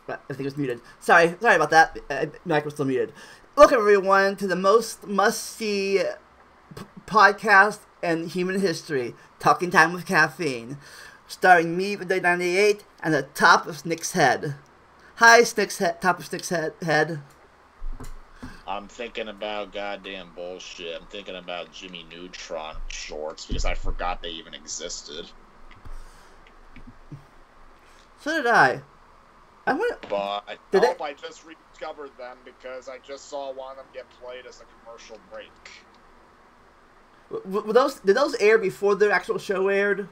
I think it was muted. Sorry about that. Mic was still muted. Welcome everyone to the most must-see podcast in human history, Talking Time with Caffeine, starring me, Day98, and the top of Snick's head. Hi, Snick's head. Top of Snick's head. I'm thinking about goddamn bullshit. I'm thinking about Jimmy Neutron shorts because I forgot they even existed. So did I. But I just rediscovered them because I just saw one of them get played as a commercial break. Did those air before the actual show aired?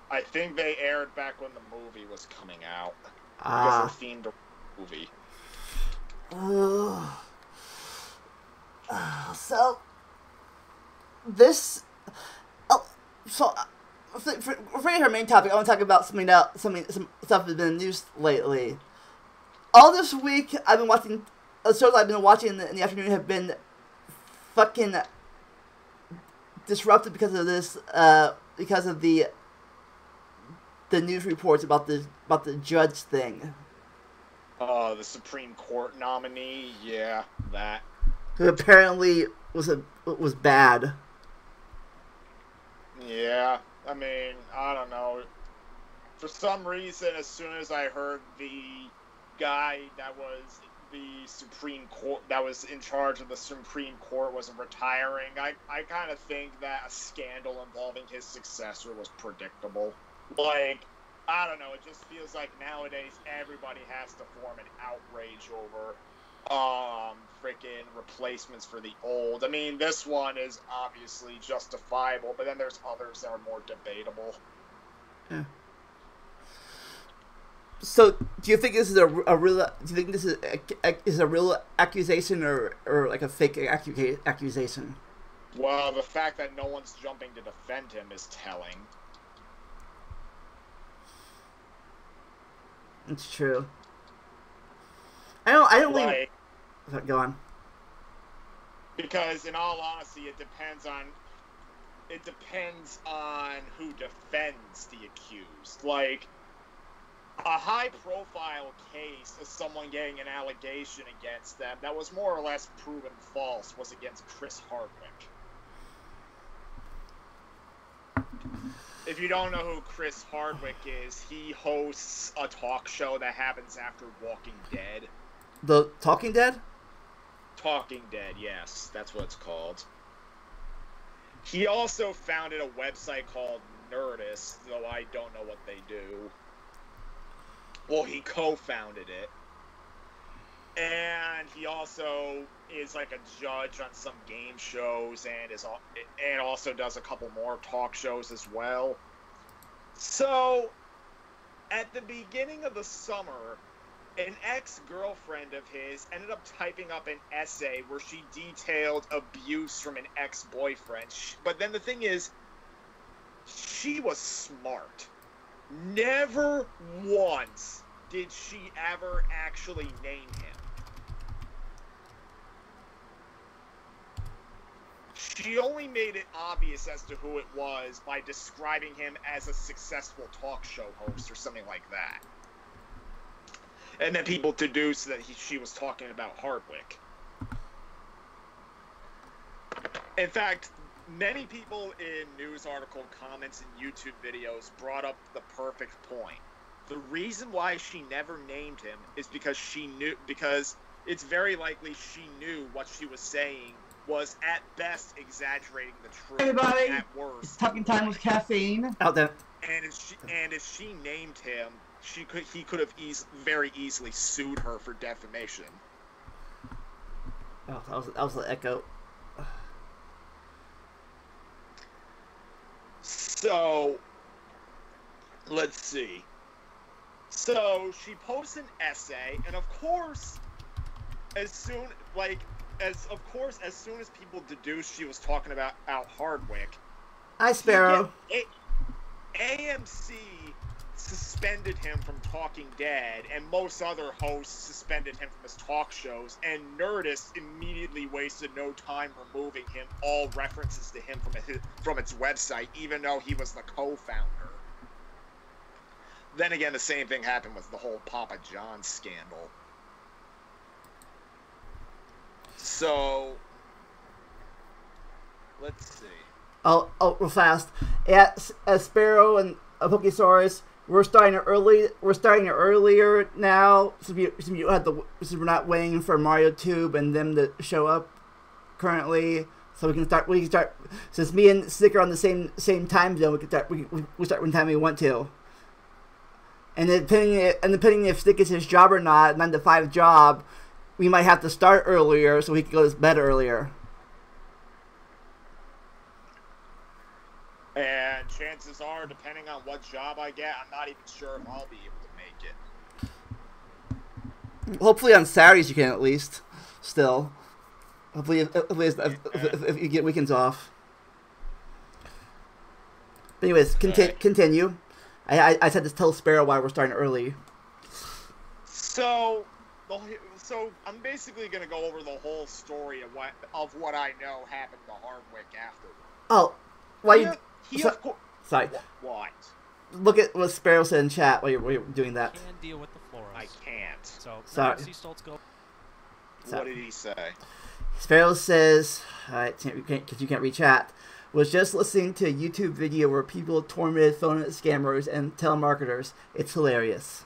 I think they aired back when the movie was coming out. Because they're themed to the movie. So this. For her main topic, I want to talk about some stuff that's been in the news lately. All this week, I've been watching shows I've been watching in the afternoon have been fucking disrupted because of this, because of the news reports about the judge thing. The Supreme Court nominee, yeah, that. Who apparently was bad. Yeah, I mean, I don't know. For some reason, as soon as I heard the guy that was the Supreme Court, that was in charge of the Supreme Court, was retiring, I kind of think that a scandal involving his successor was predictable. Like, I don't know, it just feels like nowadays everybody has to form an outrage over freaking replacements for the old. I mean, this one is obviously justifiable, but then there's others that are more debatable. Yeah. So, do you think this is a real? Do you think this is a real accusation or like a fake accusation? Well, the fact that no one's jumping to defend him is telling. It's true. I don't like, really. Go on. Because, in all honesty, it depends on who defends the accused. Like, a high-profile case of someone getting an allegation against them that was more or less proven false was against Chris Hardwick. If you don't know who Chris Hardwick is, he hosts a talk show that happens after Walking Dead. The Talking Dead? Talking Dead, yes, that's what it's called. He also founded a website called Nerdist, though I don't know what they do. Well, he co-founded it. And he also is like a judge on some game shows and also does a couple more talk shows as well. So, at the beginning of the summer, an ex-girlfriend of his ended up typing up an essay where she detailed abuse from an ex-boyfriend. But then the thing is, she was smart. Never once did she ever actually name him. She only made it obvious as to who it was by describing him as a successful talk show host or something like that. And then people deduced that she was talking about Hardwick. In fact, many people in news article comments and YouTube videos brought up the perfect point. The reason why she never named him is because it's very likely she knew what she was saying was at best exaggerating the truth. Everybody, at worst, it's Talking Time with Caffeine. Out there. And if she named him, he could have very easily sued her for defamation. Oh, that was the echo. So, let's see. So, she posts an essay, and of course, as soon as people deduced she was talking about Al Hardwick, Hi, Sparrow. AMC suspended him from Talking Dead, and most other hosts suspended him from his talk shows, and Nerdist immediately wasted no time removing him all references to him from its website, even though he was the co-founder. then again, the same thing happened with the whole Papa John scandal. So, let's see. Oh, real fast. At Sparrow and Pokesaurus, we're starting early. We're starting earlier now, since we're not waiting for MarioTube and them to show up currently. So we can start. Since me and Stick are on the same time zone. We can start. We start when time we want to. And depending if Stick is his job or not, 9 to 5 job, we might have to start earlier so he can go to bed earlier. And chances are, depending on what job I get, I'm not even sure if I'll be able to make it. Hopefully on Saturdays you can at least. Still. Hopefully if you get weekends off. But anyways, continue. I said to tell Sparrow why we're starting early. So I'm basically going to go over the whole story of what I know happened to Hardwick afterwards. Oh, why sorry. What? Look at what Sparrow said in chat while you're doing that. Can deal with the Floras. I can't. So, sorry. What did he say? Sparrow says, because you can't read chat, was just listening to a YouTube video where people tormented phone scammers and telemarketers. It's hilarious.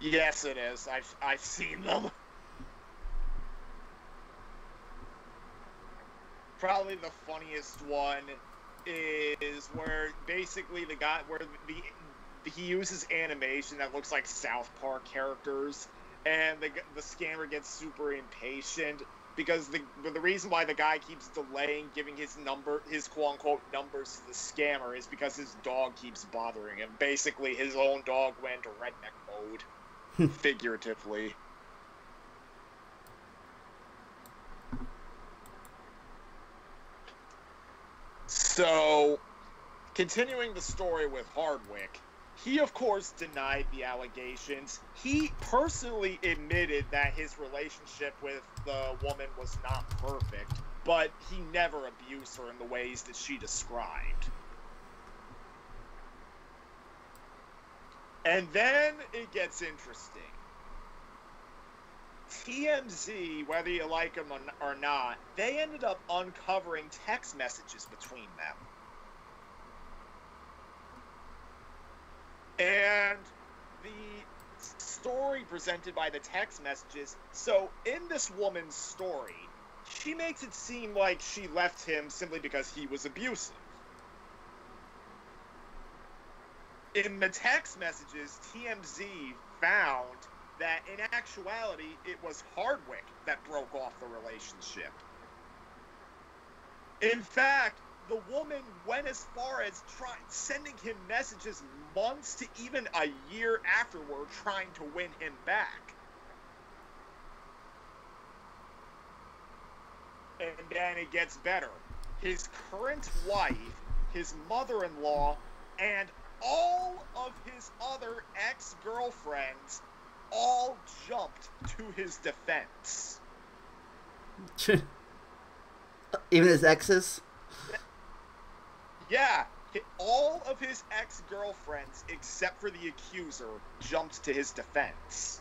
Yes, it is. I've seen them. Probably the funniest one is where basically the guy he uses animation that looks like South Park characters, and the scammer gets super impatient because the reason why the guy keeps delaying giving his quote-unquote numbers to the scammer is because his dog keeps bothering him. Basically, his own dog went into redneck mode, figuratively. So, continuing the story with Hardwick, he, of course, denied the allegations. He personally admitted that his relationship with the woman was not perfect, but he never abused her in the ways that she described. And then it gets interesting. TMZ, whether you like them or not, they ended up uncovering text messages between them. And the story presented by the text messages, so in this woman's story, she makes it seem like she left him simply because he was abusive. In the text messages, TMZ found that in actuality, it was Hardwick that broke off the relationship. In fact, the woman went as far as sending him messages months to even a year afterward, trying to win him back. And then it gets better. His current wife, his mother-in-law, and all of his other ex-girlfriends all jumped to his defense. Even his exes? Yeah, all of his ex-girlfriends, except for the accuser, jumped to his defense.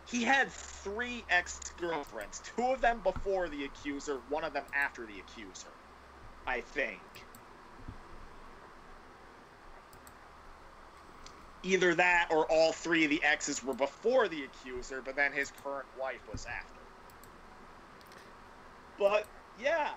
He had 3 ex-girlfriends, 2 of them before the accuser, 1 of them after the accuser, I think. Either that or all 3 of the exes were before the accuser, but then his current wife was after. But, yeah,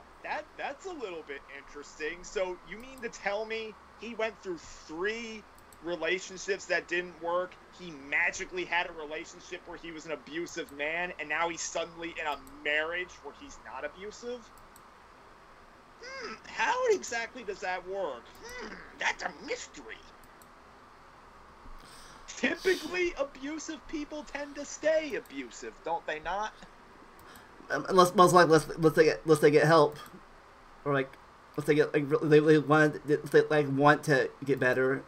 that's a little bit interesting. So, you mean to tell me he went through 3 relationships that didn't work, he magically had a relationship where he was an abusive man, and now he's suddenly in a marriage where he's not abusive? How exactly does that work? That's a mystery. Typically, abusive people tend to stay abusive, don't they not? Unless they get help, or unless they get they want to get better,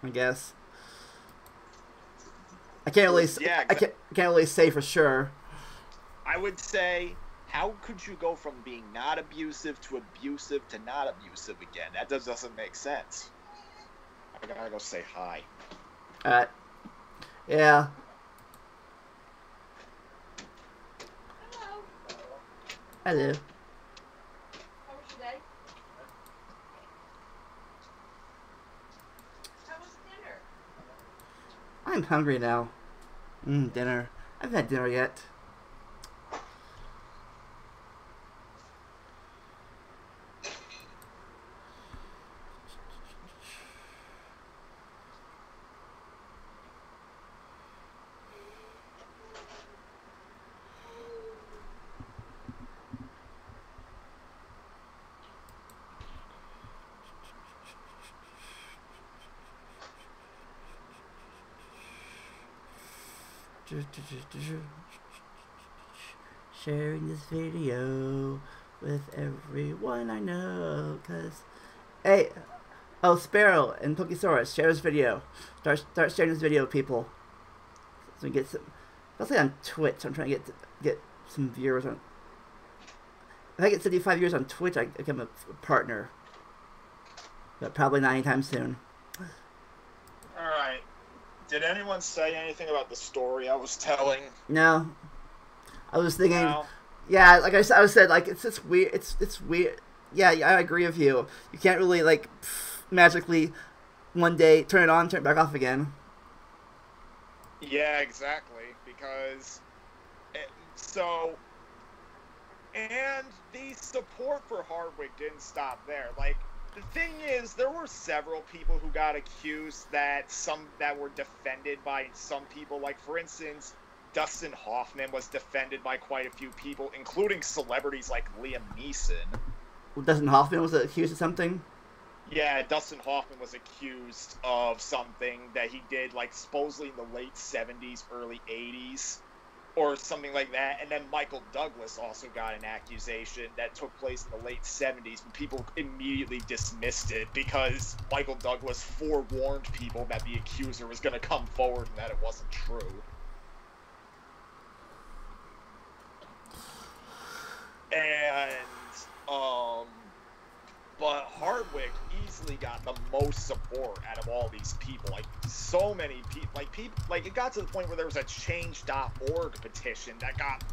I guess. I can't really say for sure. I would say, how could you go from being not abusive to not abusive again? That doesn't make sense. I gotta go say hi. Alright. Yeah. Hello. Hello. How was your day? How was dinner? I'm hungry now. Dinner. I haven't had dinner yet. Sharing this video with everyone I know, cause hey, oh Sparrow and Pokesaurus, share this video. Start sharing this video, people. So we get some, especially on Twitch. I'm trying to get some viewers on. If I get 75 viewers on Twitch, I become a partner. But probably not anytime soon. Alright. Did anyone say anything about the story I was telling? No. I was thinking, No. yeah, like I said, like it's just weird. It's weird. Yeah, I agree with you. You can't really like magically one day turn it on, turn it back off again. Yeah, exactly. Because and the support for Hardwick didn't stop there. Like, the thing is, there were several people who got accused that were defended by some people. Like, for instance, Dustin Hoffman was defended by quite a few people, including celebrities like Liam Neeson. Well, Dustin Hoffman was accused of something? Yeah, Dustin Hoffman was accused of something that he did, like, supposedly in the late 70s, early 80s, or something like that. And then Michael Douglas also got an accusation that took place in the late 70s, but people immediately dismissed it because Michael Douglas forewarned people that the accuser was going to come forward and that it wasn't true. And, but Hardwick easily got the most support out of all these people. Like, so many people, like it got to the point where there was a change.org petition that got,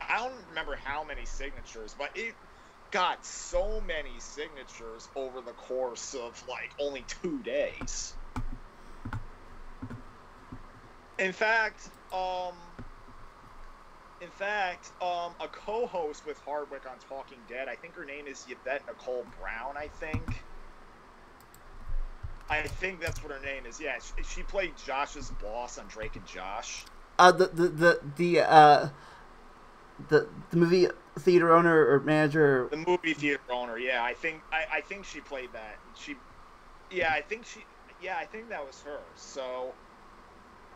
I don't remember how many signatures, but it got so many signatures over the course of, like, only 2 days. In fact, a co-host with Hardwick on Talking Dead, I think her name is Yvette Nicole Brown, I think that's what her name is. Yeah, she played Josh's boss on Drake and Josh. The movie theater owner or manager. The movie theater owner, yeah. I think she played that. I think that was her. So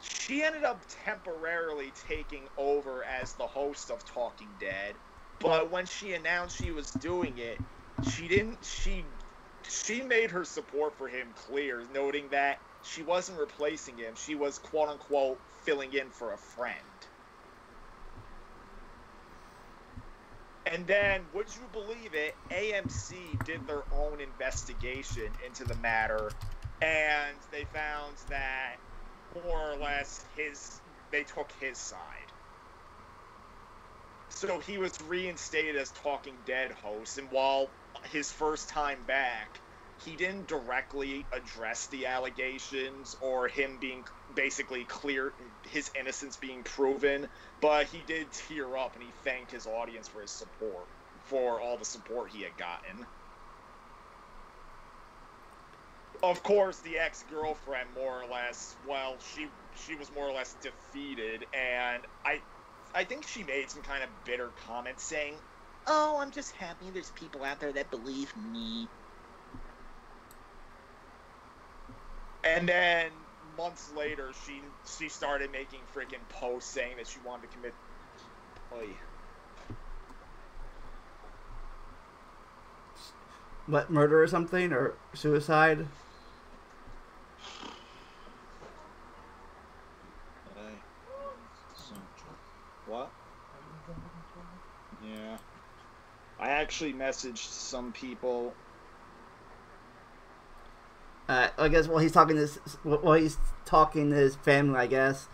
she ended up temporarily taking over as the host of Talking Dead, but when she announced she was doing it, she made her support for him clear, noting that she wasn't replacing him, she was quote-unquote filling in for a friend. And then, would you believe it, AMC did their own investigation into the matter, and they found that more or less they took his side. So he was reinstated as Talking Dead host, and while his first time back, he didn't directly address the allegations or him being basically clear, his innocence being proven, but he did tear up and he thanked his audience for his support, for all the support he had gotten. Of course, the ex-girlfriend, more or less, well, she was more or less defeated, and I think she made some kind of bitter comment saying, "Oh, I'm just happy there's people out there that believe me." And then, months later, she started making freaking posts saying that she wanted to commit... What, murder or something? Or suicide? What? Yeah. I actually messaged some people. I guess while he's talking to his family, I guess.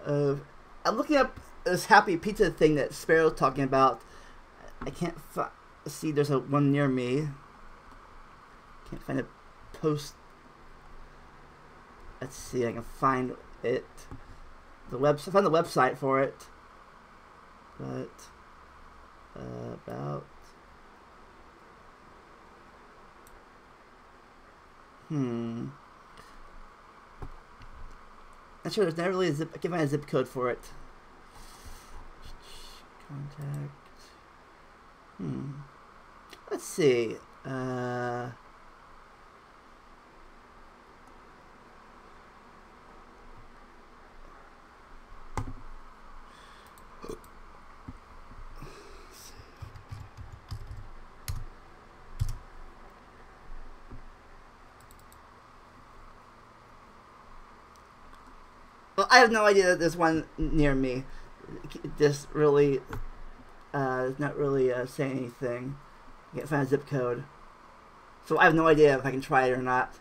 I'm looking up this Happy Pizza thing that Sparrow's talking about. I can't see. There's one near me. Can't find a post. Let's see. I can find it. Find the website for it. But about. Not sure. There's never really a zip. I can find a zip code for it. Contact. Let's see. Well, I have no idea that there's one near me. Just really, not really saying anything. I can't find a zip code. So I have no idea if I can try it or not.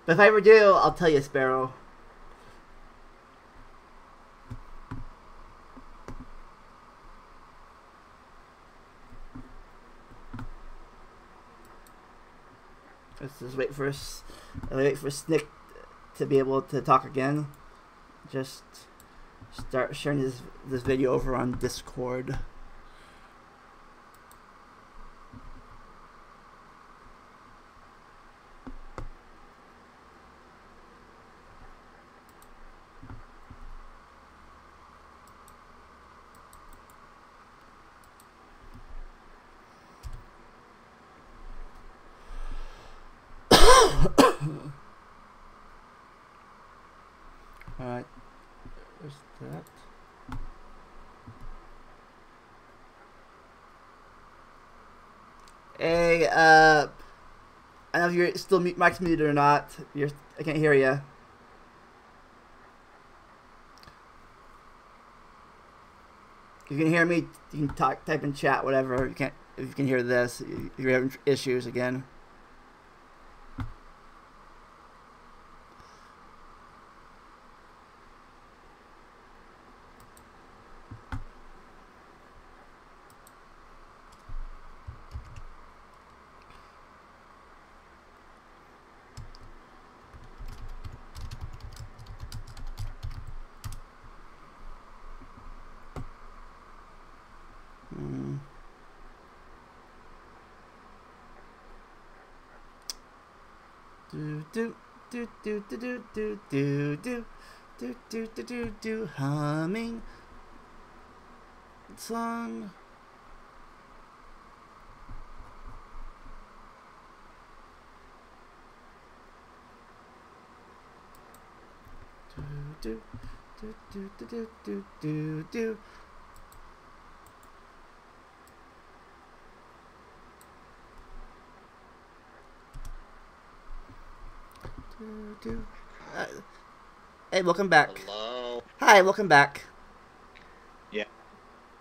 But if I ever do, I'll tell you, Sparrow. Let's just wait for Snick to be able to talk again. Just start sharing this video over on Discord. Alright, there's that. Hey, I don't know if you're still mic's muted or not. I can't hear you. If you can hear me, you can type in chat, whatever. You can't. If you can hear this, you're having issues again. Humming song. Hey, welcome back. Hello. Hi, welcome back.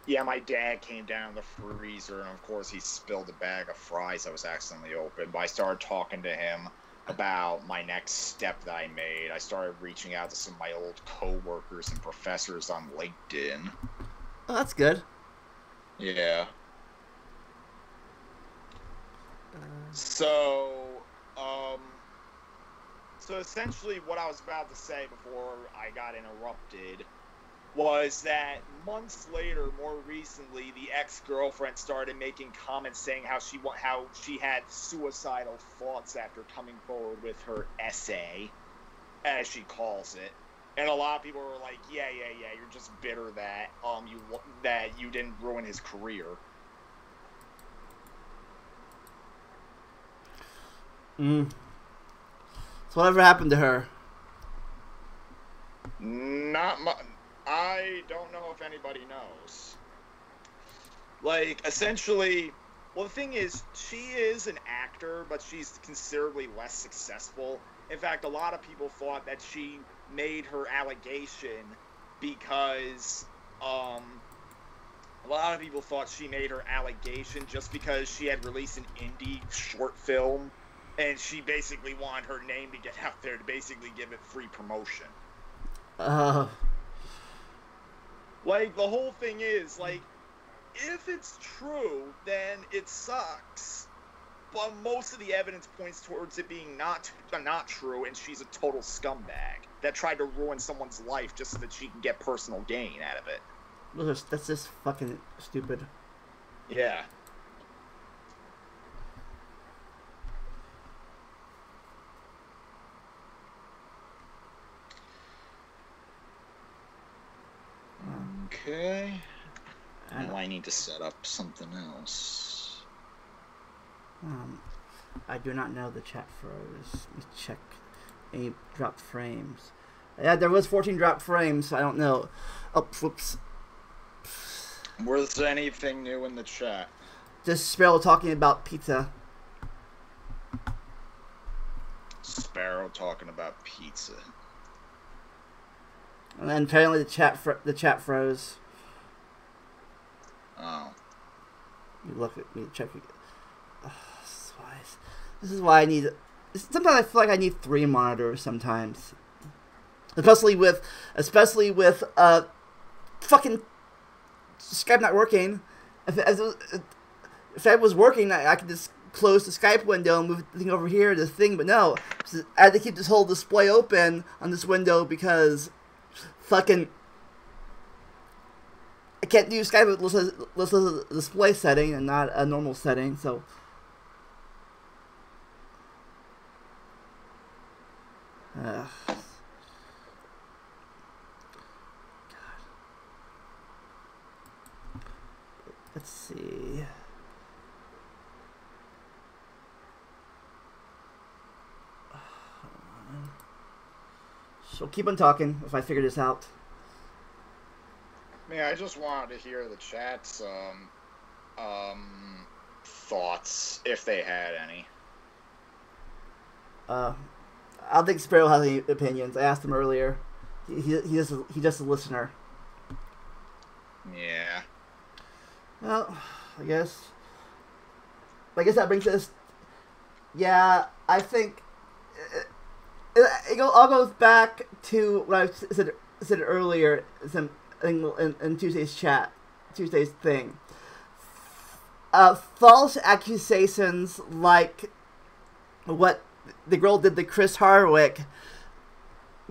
Yeah, my dad came down the freezer, and of course he spilled a bag of fries that was accidentally opened. But I started talking to him about my next step that I made. I started reaching out to some of my old co-workers and professors on LinkedIn. Oh, that's good. Yeah. So essentially what I was about to say before I got interrupted was that months later, more recently, the ex-girlfriend started making comments saying how she had suicidal thoughts after coming forward with her essay, as she calls it. And a lot of people were like, yeah, you're just bitter that you didn't ruin his career. So whatever happened to her? Not much. I don't know if anybody knows. Like, essentially, well, the thing is, she is an actor, but she's considerably less successful. In fact, a lot of people thought that she made her allegation because, just because she had released an indie short film And she basically wanted her name to get out there to basically give it free promotion. Like, the whole thing is, like, if it's true, then it sucks. But most of the evidence points towards it being not true, and she's a total scumbag that tried to ruin someone's life just so that she can get personal gain out of it. That's just fucking stupid. Yeah. Okay. Now I need to set up something else. I do not know the chat froze. Let me check any dropped frames. Yeah, there was 14 dropped frames, so I don't know. Oh, whoops. Was there anything new in the chat? Just Sparrow talking about pizza. Sparrow talking about pizza. And then apparently the chat froze. Oh. You look at me, check it. This is why I need. Sometimes I feel like I need 3 monitors. Sometimes, especially with fucking Skype not working. If Skype was working, I could just close the Skype window and move the thing over here to the thing. But no, I had to keep this whole display open on this window because fucking I can't do Skype with the display setting and not a normal setting. So. God. Let's see. So keep on talking if I figure this out. Man, I just wanted to hear the chat's thoughts, if they had any. I don't think Sparrow has any opinions. I asked him earlier. He's just a listener. Yeah. Well, I guess that brings us. Yeah, I think it all goes back to what I said earlier in Tuesday's thing. False accusations like what the girl did to Chris Hardwick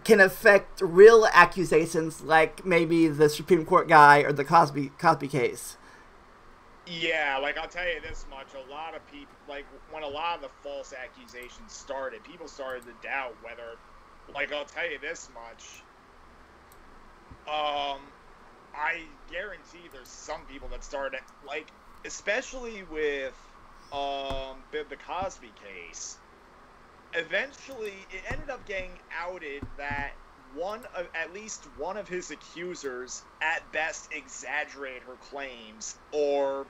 can affect real accusations like maybe the Supreme Court guy or the Cosby case. Yeah, like I'll tell you this much, a lot of people, like when a lot of the false accusations started, people started to doubt whether, like I'll tell you this much, I guarantee there's some people that started, like, especially with the Cosby case, eventually it ended up getting outed that at least one of his accusers at best exaggerated her claims, or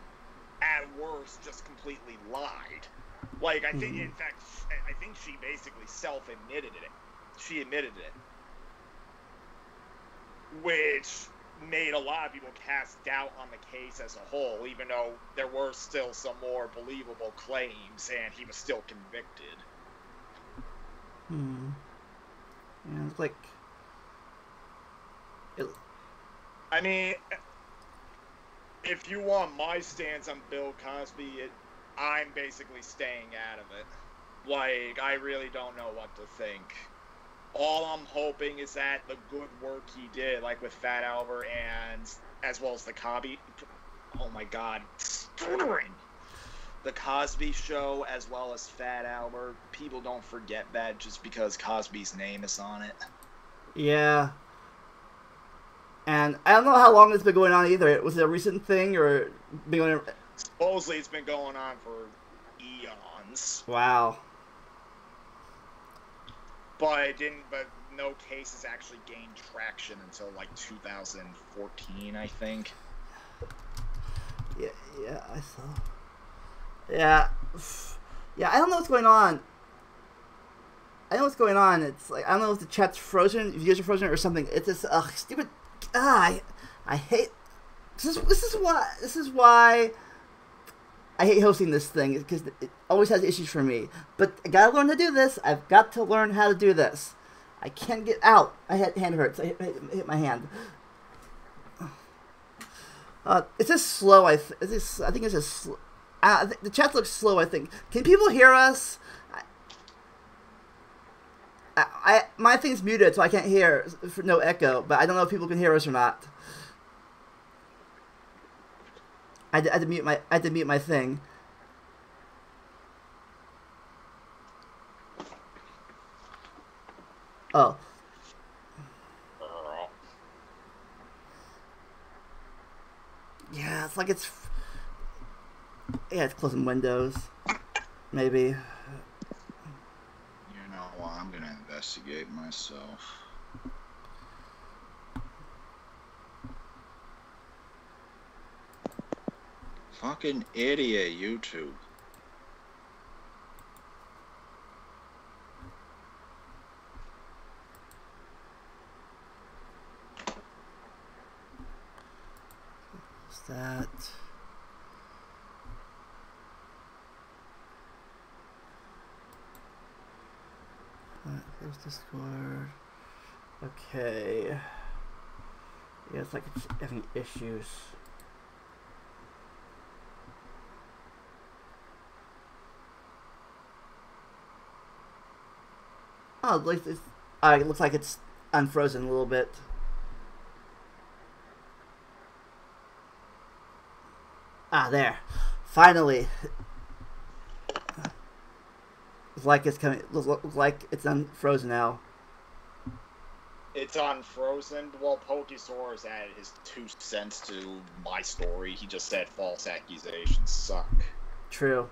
at worst just completely lied. Like, I think, in fact, I think she basically self-admitted it. She admitted it. Which made a lot of people cast doubt on the case as a whole, even though there were still some more believable claims and he was still convicted. Yeah, it's like... I mean, if you want my stance on Bill Cosby, I'm basically staying out of it. Like, I really don't know what to think. All I'm hoping is that the good work he did, like with Fat Albert and as well as the Cosby... Oh my god, stuttering! The Cosby Show as well as Fat Albert, people don't forget that just because Cosby's name is on it. Yeah. And I don't know how long it's been going on either. Was it a recent thing or been going on? Supposedly it's been going on for eons. Wow. But no cases actually gained traction until like 2014, I think. Yeah, I saw. Yeah, I don't know what's going on. It's like, I don't know if the chat's frozen, if you guys are frozen or something. It's just, stupid. I hate. This is why I hate hosting this thing, because always has issues for me. But I gotta learn to do this. I've got to learn how to do this. I can't get out. My hand hurts. I hit my hand. It's just slow. I think it's just. The chat looks slow. I think. Can people hear us? My thing's muted, so I can't hear. For no echo. But I don't know if people can hear us or not. I had to mute my thing. Oh. Yeah, it's like it's. Yeah, it's closing windows. Maybe. You know what? I'm gonna investigate myself. Fucking idiot, YouTube. What's that? There's Discord. Okay. Yeah, it's like it's having issues. Oh, it looks like it's unfrozen a little bit. Ah, there. Finally. Looks like it's coming. Looks like it's unfrozen now. It's unfrozen. Well, Pokesaurus added his 2 cents to my story. He just said false accusations suck. True.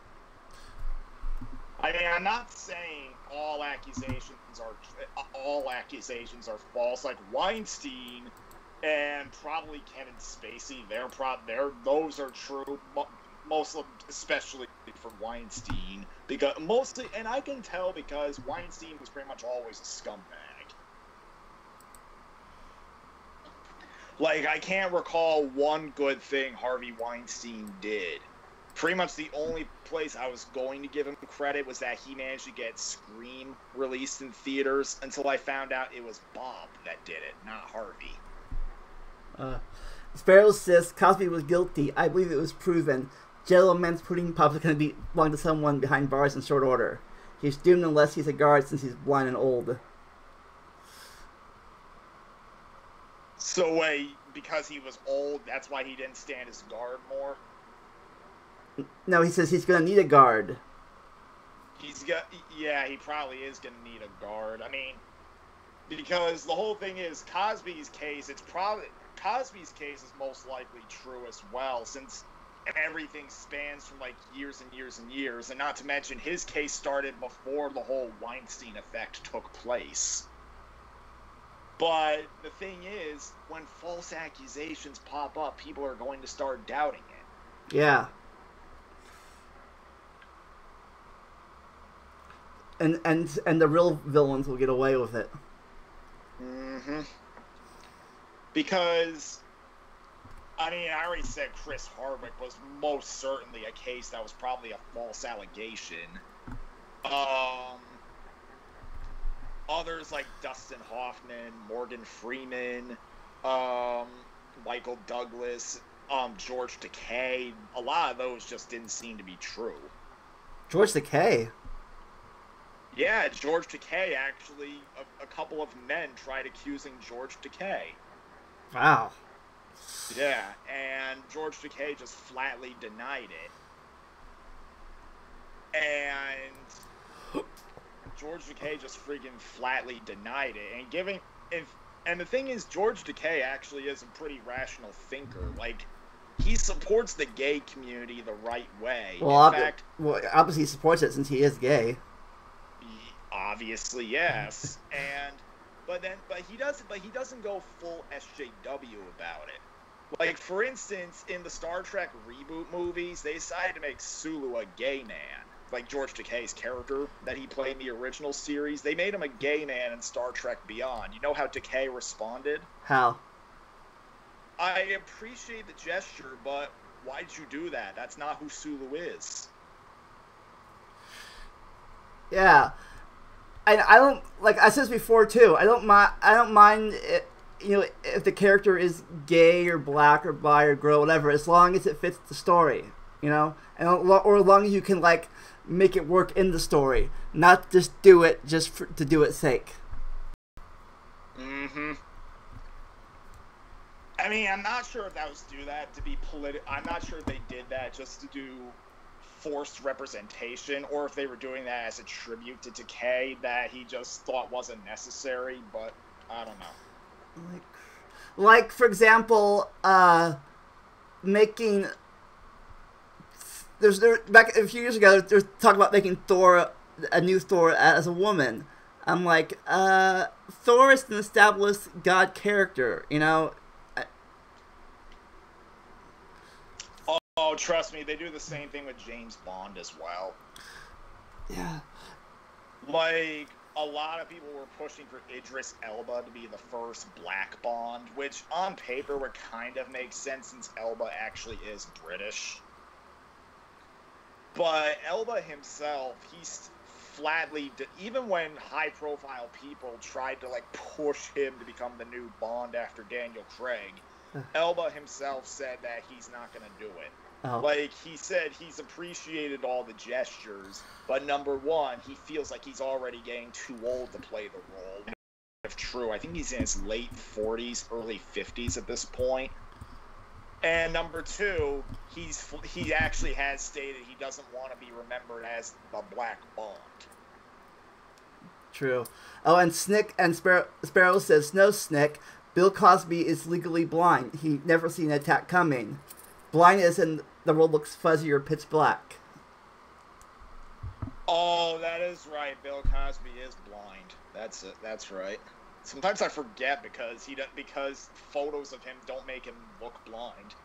I mean, I'm not saying all accusations are false. Like Weinstein and probably Kevin Spacey, those are true. Most of them, especially for Weinstein, because mostly, and I can tell because Weinstein was pretty much always a scumbag. Like, I can't recall one good thing Harvey Weinstein did. Pretty much the only place I was going to give him credit was that he managed to get Scream released in theaters until I found out it was Bob that did it, not Harvey. Sparrow says Cosby was guilty. I believe it was proven. Jello Man's pudding pop is going to belong to someone behind bars in short order. He's doomed unless he's a guard since he's blind and old. So wait, because he was old, that's why he didn't stand his guard more? No, he says he's going to need a guard. Yeah, he probably is going to need a guard. I mean, because the whole thing is Cosby's case is most likely true as well, since everything spans from like years and years and years, and not to mention his case started before the whole Weinstein effect took place. But the thing is, when false accusations pop up, people are going to start doubting it. Yeah. And the real villains will get away with it. Mm-hmm. Because, I mean, I already said Chris Hardwick was most certainly a case that was probably a false allegation. Others like Dustin Hoffman, Morgan Freeman, Michael Douglas, George Takei, a lot of those just didn't seem to be true. George Takei? Yeah, George Takei, actually, a couple of men tried accusing George Takei. Wow. Yeah, and George Takei just flatly denied it. And George Takei just freaking flatly denied it. And the thing is, George Takei actually is a pretty rational thinker. Like, he supports the gay community the right way. Well, in fact, obviously he supports it since he is gay. Obviously, yes. But he doesn't go full SJW about it. Like, for instance, in the Star Trek reboot movies, they decided to make Sulu a gay man. Like George Takei's character that he played in the original series, they made him a gay man in Star Trek Beyond. You know how Takei responded? How? I appreciate the gesture, but why'd you do that? That's not who Sulu is. Yeah, I don't like I said this before too. I don't mind it, if the character is gay or black or bi or girl, whatever, as long as it fits the story. And or as long as you can like make it work in the story, not just do it to do its sake. Mm-hmm. I mean, I'm not sure if that was do that to be I'm not sure if they did that just to do forced representation, or if they were doing that as a tribute to Decay that he just thought wasn't necessary. But I don't know. Like for example, making. Back a few years ago, there's talk about making Thor, a new Thor as a woman. I'm like, Thor is an established god character, Oh, trust me, they do the same thing with James Bond as well. Yeah. Like, a lot of people were pushing for Idris Elba to be the first black Bond, which on paper would kind of make sense since Elba actually is British. But Elba himself, he's flatly, even when high-profile people tried to, like, push him to become the new Bond after Daniel Craig, Elba himself said that he's not going to do it. Oh. Like, he said he's appreciated all the gestures, but number one, he feels like he's already getting too old to play the role. If true, I think he's in his late 40s, early 50s at this point. And number two, he actually has stated he doesn't want to be remembered as the Black Bond. True. Oh, and Snick and Sparrow says, "No, Snick. Bill Cosby is legally blind. He never seen an attack coming. Blindness and the world looks fuzzy or pitch black." Oh, that is right. Bill Cosby is blind. That's it. That's right. Sometimes I forget because photos of him don't make him look blind.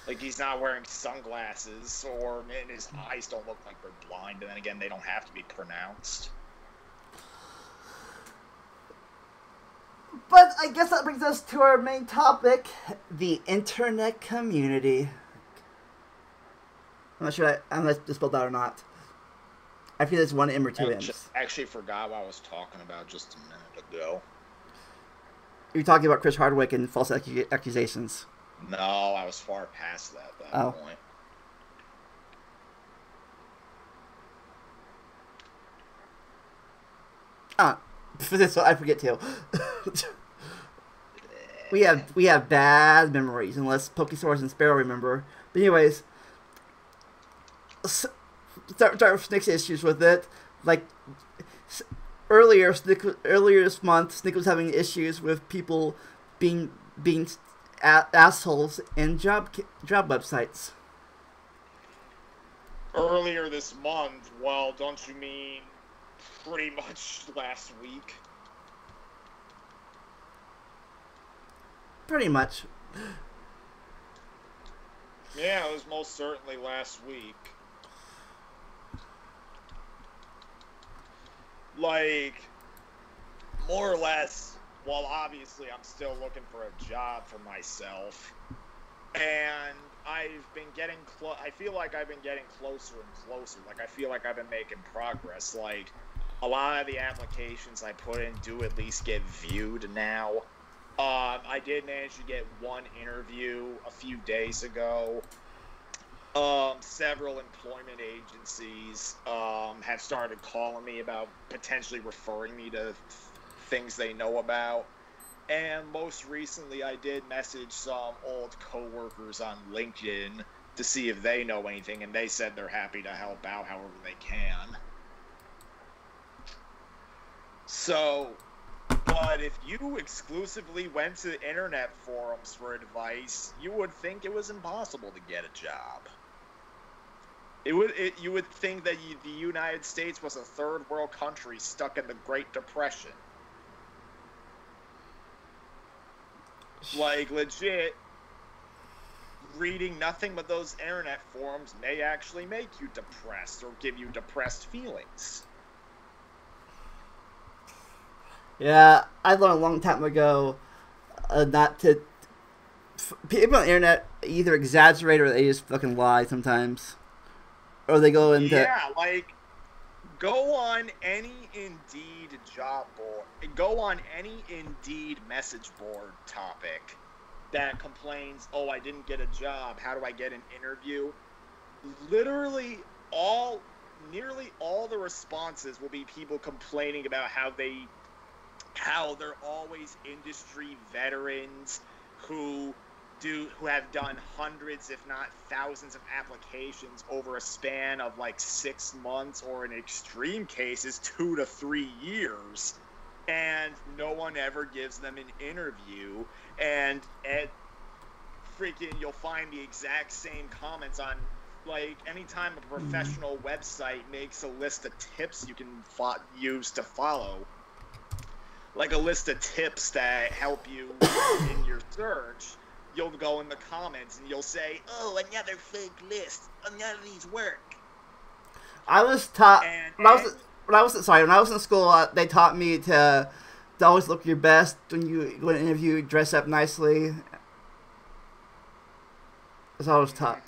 Like he's not wearing sunglasses, or his eyes don't look like they're blind. And then again, they don't have to be pronounced. But I guess that brings us to our main topic, the internet community. I'm not sure I'm going to spell that or not. I feel there's one M or two M's. Actually forgot what I was talking about just a minute ago. You're talking about Chris Hardwick and false accusations. No, I was far past that at that point. For this one, I forget too. we have bad memories, unless Pokesaurus and Sparrow remember. But anyways, start with Snick's issues with it. Like earlier this month, Snick was having issues with people being assholes in job websites. Earlier this month? Well, don't you mean pretty much last week? Pretty much. Yeah, it was most certainly last week. Like, more or less, well, obviously I'm still looking for a job for myself. And I've been getting I feel like I've been getting closer and closer. Like, I feel like I've been making progress. Like, a lot of the applications I put in do at least get viewed now. I did manage to get one interview a few days ago. Several employment agencies have started calling me about potentially referring me to things they know about. And most recently, I did message some old coworkers on LinkedIn to see if they know anything, and they said they're happy to help out however they can. So, but if you exclusively went to internet forums for advice, you would think it was impossible to get a job. You would think that the United States was a third world country stuck in the Great Depression. Like, legit, reading nothing but those internet forums may actually make you depressed or give you depressed feelings. Yeah, I learned a long time ago not to... People on the internet either exaggerate or they just fucking lie sometimes. Or they go into... Yeah, like, Go on any Indeed job board. Go on any Indeed message board topic that complains, oh, I didn't get a job. How do I get an interview? Literally nearly all the responses will be people complaining about how they're always industry veterans who have done hundreds, if not thousands, of applications over a span of like 6 months, or in extreme cases 2 to 3 years, and no one ever gives them an interview. And you'll find the exact same comments on, like, anytime a professional website makes a list of tips you can use to follow, like a list of tips that help you in your search, you'll go in the comments and you'll say, oh, another fake list, none of these work. I was taught when I was in school, they taught me to always look your best when you go to an interview, dress up nicely. That's all I was taught.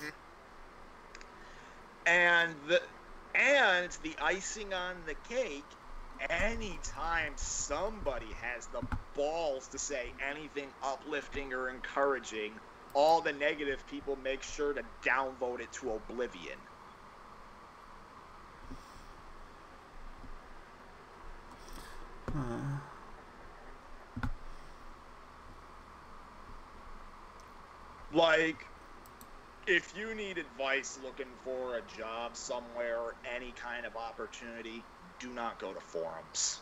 And the icing on the cake, anytime somebody has the balls to say anything uplifting or encouraging, all the negative people make sure to downvote it to oblivion. Like, if you need advice looking for a job somewhere or any kind of opportunity, do not go to forums.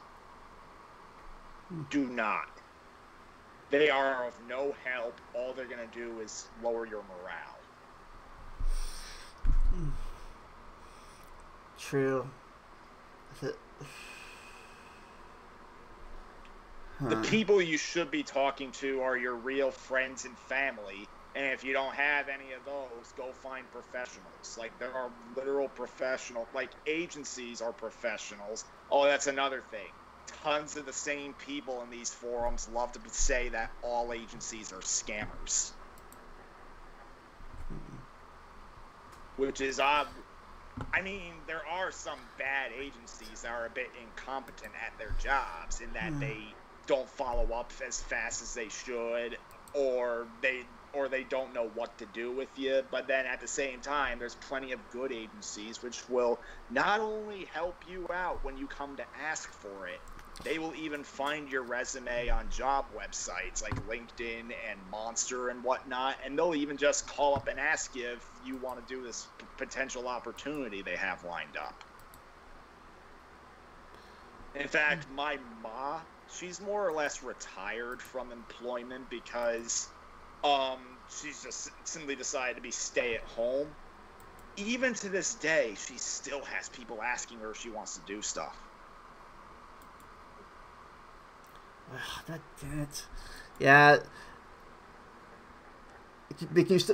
Do not. They are of no help. All they're going to do is lower your morale. True. The people you should be talking to are your real friends and family. And if you don't have any of those, go find professionals. Like, there are literal professional, like, agencies are professionals. Oh, that's another thing. Tons of the same people in these forums love to say that all agencies are scammers. Which is odd. I mean, there are some bad agencies that are a bit incompetent at their jobs in that they don't follow up as fast as they should, or they don't know what to do with you. But then at the same time, there's plenty of good agencies which will not only help you out when you come to ask for it, they will even find your resume on job websites like LinkedIn and Monster and whatnot, and they'll even just call up and ask you if you want to do this potential opportunity they have lined up. In fact, my ma, she's more or less retired from employment because she's just simply decided to be stay-at-home. Even to this day, she still has people asking her if she wants to do stuff. God damn it. Yeah.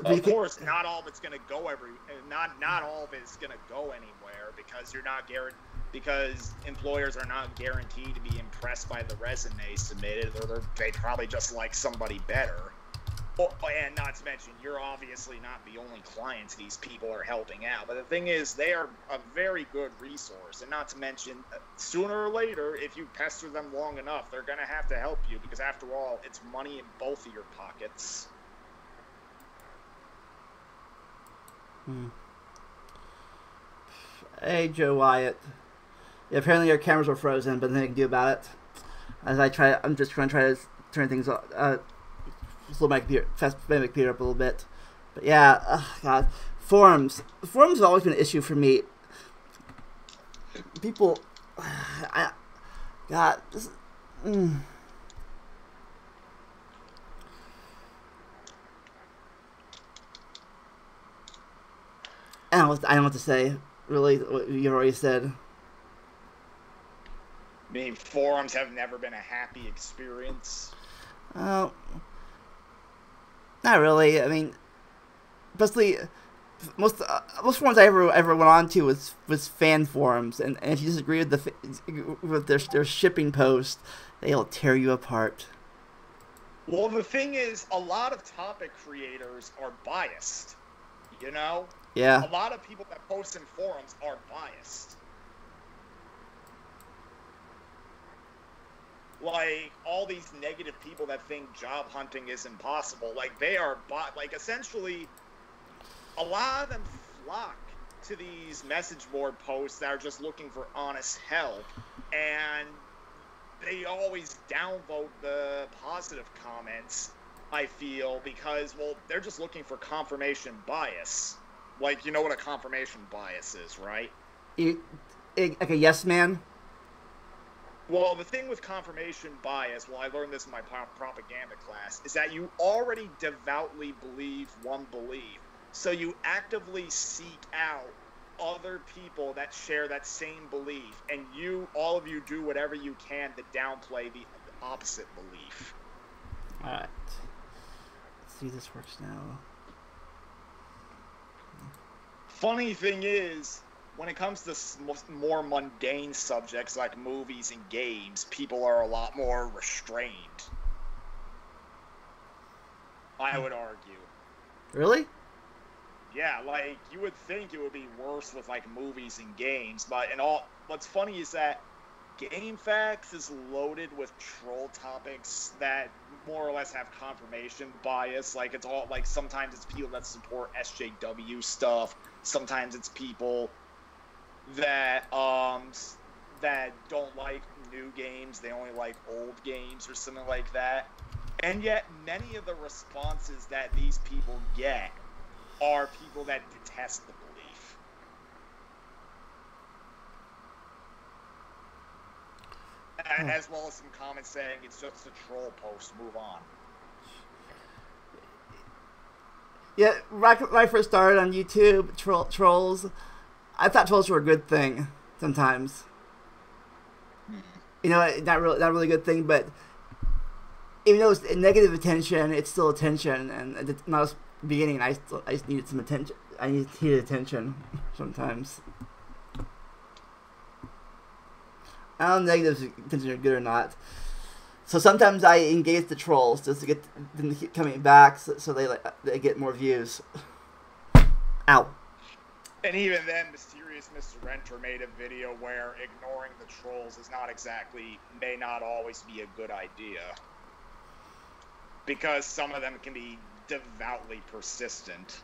Of course, not all of it's gonna go not all of it's gonna go anywhere because because employers are not guaranteed to be impressed by the resume submitted, or they probably just like somebody better. And not to mention, you're obviously not the only clients these people are helping out. But the thing is, they are a very good resource. And not to mention, sooner or later, if you pester them long enough, they're going to have to help you. Because after all, it's money in both of your pockets. Hey, Joe Wyatt. Yeah, apparently our cameras were frozen, but nothing I can do about it. I'm just going to try to turn things off. Slow my computer, fast my computer up a little bit, but yeah, God, forums have always been an issue for me. People, God, this, I don't know what to say. Really, what you already said. I mean, forums have never been a happy experience. Not really. I mean, basically, most forums I ever went on to was fan forums, and if you disagree with their shipping post, they'll tear you apart. Well, the thing is, a lot of topic creators are biased. You know? Yeah. A lot of people that post in forums are biased. like all these negative people that think job hunting is impossible, like they are like essentially a lot of them flock to these message board posts that are just looking for honest help, and they always downvote the positive comments, I feel, because, well, they're just looking for confirmation bias. Like, you know what a confirmation bias is, right? Like a yes man? Well, the thing with confirmation bias, well, I learned this in my propaganda class, is that you already devoutly believe one belief. So you actively seek out other people that share that same belief, and all of you do whatever you can to downplay the opposite belief. Alright. Let's see if this works now. Funny thing is, when it comes to more mundane subjects like movies and games, people are a lot more restrained. I would argue. Really? Yeah, like, you would think it would be worse with, like, movies and games, but what's funny is that GameFAQs is loaded with troll topics that more or less have confirmation bias. Like, it's all, like, sometimes it's people that support SJW stuff, sometimes it's people that don't like new games, they only like old games or something like that. And yet, many of the responses that these people get are people that detest the belief. As well as some comments saying it's just a troll post, move on. Yeah, right when I first started on YouTube, trolls, I thought trolls were a good thing sometimes. You know, not really a good thing, but even though it's negative attention, it's still attention, and when I was beginning, I just needed some attention. I needed attention sometimes. I don't know if negative attention are good or not. So sometimes I engage the trolls just to get them to keep coming back, so they get more views. Ow. And even then, Mysterious Mr. Renter made a video where ignoring the trolls may not always be a good idea. Because some of them can be devoutly persistent.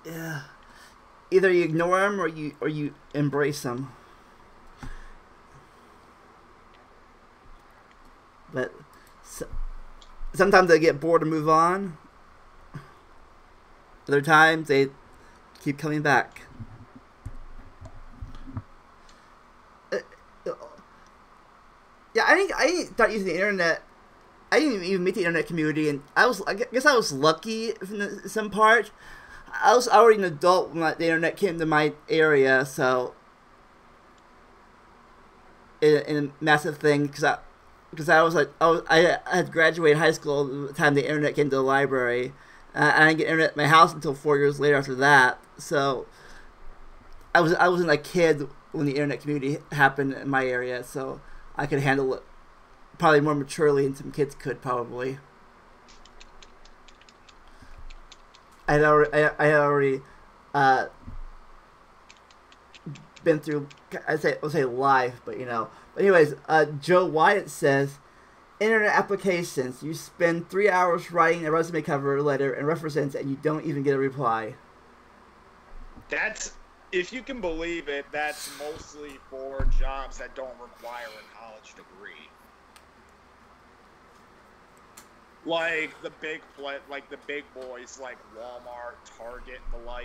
Yeah. Either you ignore them or you embrace them. But sometimes they get bored and move on. Other times they keep coming back. Yeah, I didn't start using the internet. I didn't even meet the internet community, and I guess I was lucky in some part. I was already an adult when the internet came to my area, so in a massive thing because I had graduated high school at the time the internet came to the library. I didn't get internet at my house until 4 years later after that. So I wasn't a kid when the internet community happened in my area, so I could handle it probably more maturely than some kids could probably. I had already been through, I'll say life, but you know. But anyways, Joe Wyatt says, internet applications, you spend 3 hours writing a resume cover letter and reference, and you don't even get a reply. That's, if you can believe it, that's mostly for jobs that don't require a college degree. Like the big boys like Walmart, Target, and the like.